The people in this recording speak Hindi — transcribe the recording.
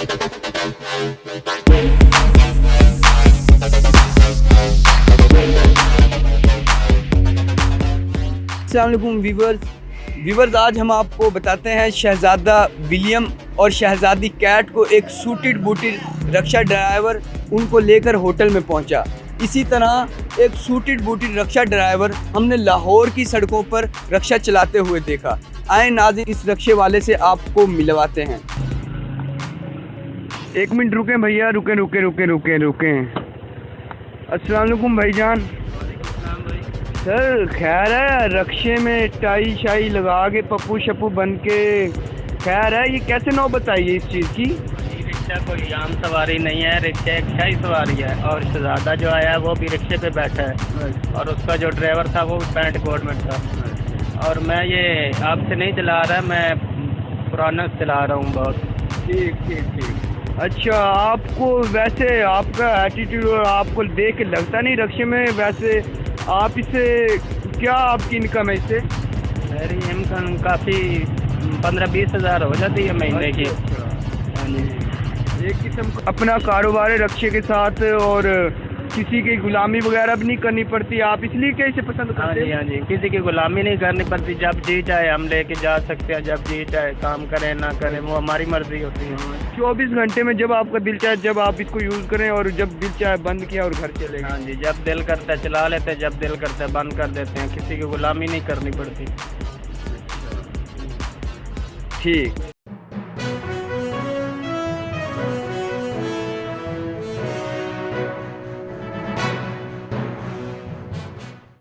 अस्सलामुअलैकुम व्यूवर्स, आज हम आपको बताते हैं शहजादा विलियम और शहजादी कैट को एक सूटेड बूटेड रक्षा ड्राइवर उनको लेकर होटल में पहुंचा। इसी तरह एक सूटेड बूटेड रक्षा ड्राइवर हमने लाहौर की सड़कों पर रक्षा चलाते हुए देखा। आए नाज़रीन, इस रक्षे वाले से आपको मिलवाते हैं। एक मिनट रुकें भैया, रुकें। अस्सलाम वालेकुम भाईजान। सर खैर है, रक्षे में टाई शाई लगा के पप्पू शप्पू बन के खैर है, ये कैसे नौबत आई है इस चीज़ की? रिक्शा कोई आम सवारी नहीं है, रिक्शा एक शाही सवारी है। और शहजादा जो आया है वो भी रिक्शे पे बैठा है और उसका जो ड्राइवर था वो भी पैंट कोट में था। और मैं ये आपसे नहीं चला रहा, मैं पुराना चला रहा हूँ बहुत। ठीक। अच्छा, आपको वैसे आपका एटीट्यूड और आपको देख के लगता नहीं रक्षे में, वैसे आप इससे क्या आपकी इनकम है इससे? मेरी इनकम काफ़ी 15-20 हज़ार हो जाती है महीने की। हाँ जी, एक किस्म का अपना कारोबार है रक्षे के साथ और किसी की गुलामी वगैरह भी नहीं करनी पड़ती। आप इसलिए क्या इसे पसंद करते हैं? हाँ जी, किसी की गुलामी नहीं करनी पड़ती। जब जी चाहे हम लेके जा सकते हैं, जब जी चाहे काम करें ना करें वो हमारी मर्जी होती है। 24 घंटे में जब आपका दिल चाहे जब आप इसको यूज़ करें और जब दिल चाहे बंद किया और घर चले गए। हाँ जी, जब दिल करता है चला लेते हैं, जब दिल करता है बंद कर देते हैं। किसी की गुलामी नहीं करनी पड़ती। ठीक।